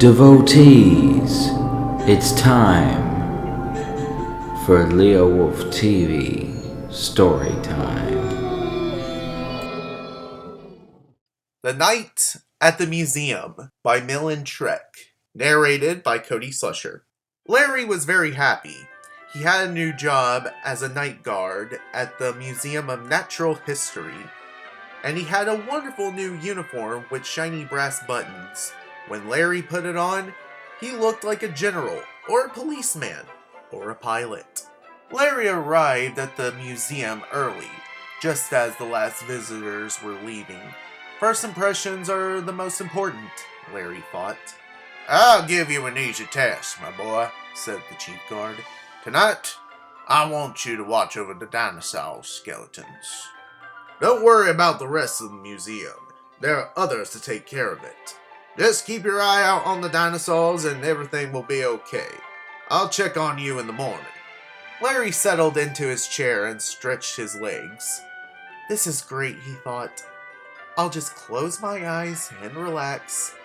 Devotees, it's time for Leowolf TV story time. The Night at the Museum by Millen Trek, narrated by Cody Slusher. Larry was very happy. He had a new job as a night guard at the Museum of Natural History, and he had a wonderful new uniform with shiny brass buttons. When Larry put it on, he looked like a general, or a policeman, or a pilot. Larry arrived at the museum early, just as the last visitors were leaving. First impressions are the most important, Larry thought. I'll give you an easy task, my boy, said the chief guard. Tonight, I want you to watch over the dinosaur skeletons. Don't worry about the rest of the museum. There are others to take care of it. Just keep your eye out on the dinosaurs and everything will be okay. I'll check on you in the morning. Larry settled into his chair and stretched his legs. This is great, he thought. I'll just close my eyes and relax.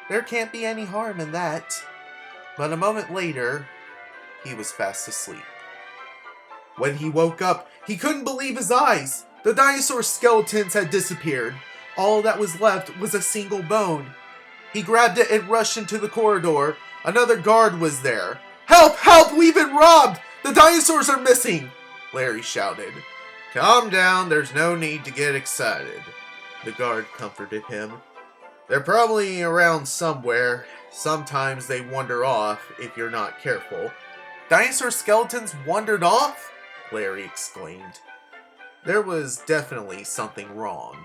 There can't be any harm in that. But a moment later, he was fast asleep. When he woke up, he couldn't believe his eyes. The dinosaur skeletons had disappeared. All that was left was a single bone. He grabbed it and rushed into the corridor. Another guard was there. Help! Help! We've been robbed! The dinosaurs are missing! Larry shouted. Calm down, there's no need to get excited. The guard comforted him. They're probably around somewhere. Sometimes they wander off if you're not careful. Dinosaur skeletons wandered off? Larry exclaimed. There was definitely something wrong.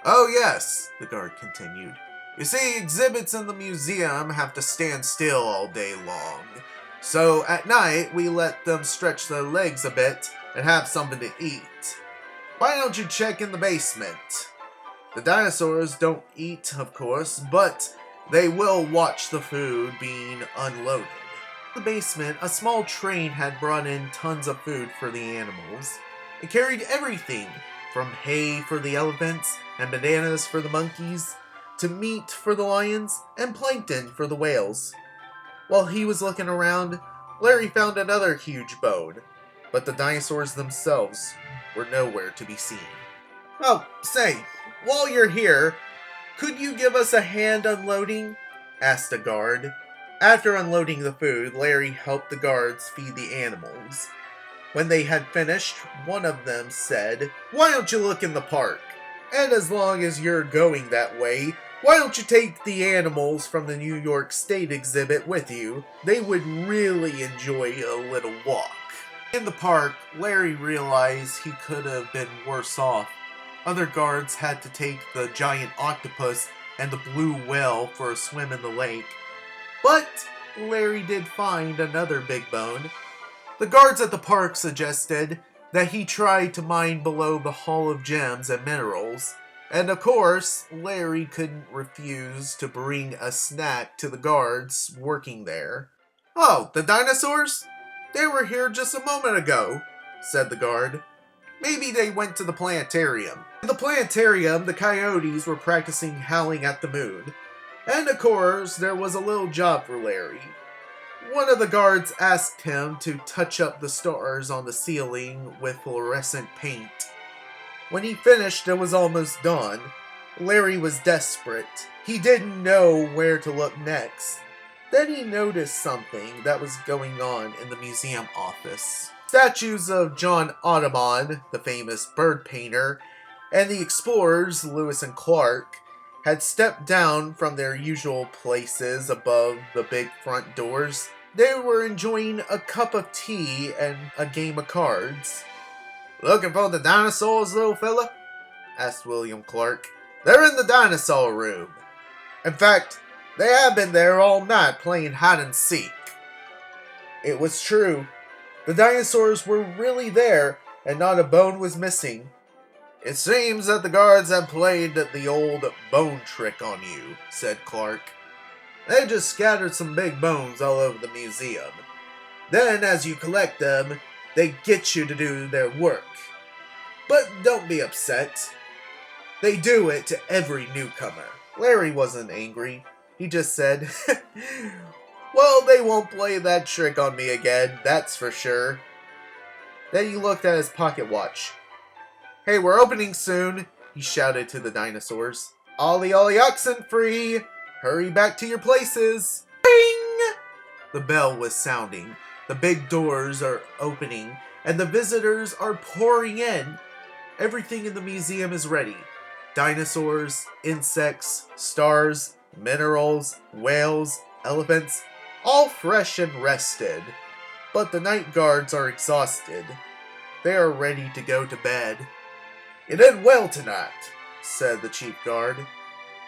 Oh yes, the guard continued. You see, exhibits in the museum have to stand still all day long. So at night, we let them stretch their legs a bit and have something to eat. Why don't you check in the basement? The dinosaurs don't eat, of course, but they will watch the food being unloaded. In the basement, a small train had brought in tons of food for the animals. It carried everything from hay for the elephants and bananas for the monkeys, to meat for the lions and plankton for the whales. While he was looking around, Larry found another huge bone, but the dinosaurs themselves were nowhere to be seen. Oh, say, while you're here, could you give us a hand unloading? Asked a guard. After unloading the food, Larry helped the guards feed the animals. When they had finished, one of them said, Why don't you look in the park? And as long as you're going that way, why don't you take the animals from the New York State exhibit with you? They would really enjoy a little walk. In the park, Larry realized he could have been worse off. Other guards had to take the giant octopus and the blue whale for a swim in the lake. But Larry did find another big bone. The guards at the park suggested that he try to mine below the Hall of Gems and Minerals. And of course, Larry couldn't refuse to bring a snack to the guards working there. Oh, the dinosaurs? They were here just a moment ago, said the guard. Maybe they went to the planetarium. In the planetarium, the coyotes were practicing howling at the moon. And of course, there was a little job for Larry. One of the guards asked him to touch up the stars on the ceiling with fluorescent paint. When he finished, it was almost done. Larry was desperate. He didn't know where to look next. Then he noticed something that was going on in the museum office. Statues of John Audubon, the famous bird painter, and the explorers Lewis and Clark had stepped down from their usual places above the big front doors. They were enjoying a cup of tea and a game of cards. Looking for the dinosaurs, little fella? Asked William Clark. They're in the dinosaur room. In fact, they have been there all night playing hide and seek. It was true. The dinosaurs were really there, and not a bone was missing. It seems that the guards have played the old bone trick on you, said Clark. They just scattered some big bones all over the museum. Then, as you collect them, they get you to do their work. But don't be upset. They do it to every newcomer. Larry wasn't angry. He just said, "Well, they won't play that trick on me again, that's for sure." Then he looked at his pocket watch. "Hey, we're opening soon," he shouted to the dinosaurs. "Ollie ollie oxen free! Hurry back to your places!" Bing! The bell was sounding. The big doors are opening, and the visitors are pouring in. Everything in the museum is ready. Dinosaurs, insects, stars, minerals, whales, elephants, all fresh and rested. But the night guards are exhausted. They are ready to go to bed. "You did well tonight," said the chief guard.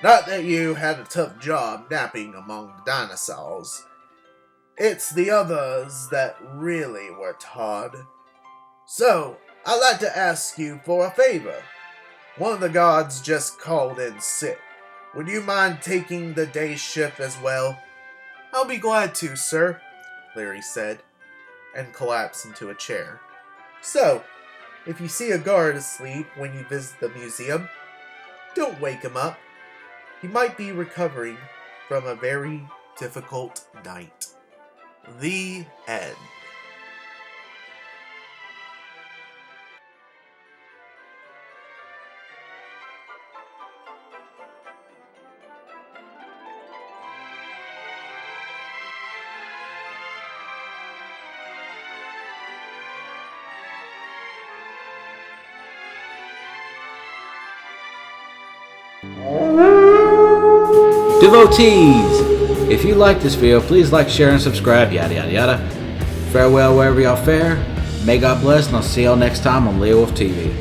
"Not that you had a tough job napping among the dinosaurs. It's the others that really worked hard. So, I'd like to ask you for a favor. One of the guards just called in sick. Would you mind taking the day shift as well?" "I'll be glad to, sir," Larry said, and collapsed into a chair. So, if you see a guard asleep when you visit the museum, don't wake him up. He might be recovering from a very difficult night. The end. Devotees! If you like this video, please like, share, and subscribe, yada yada yada. Farewell wherever y'all fare. May God bless, and I'll see y'all next time on Leowolf TV.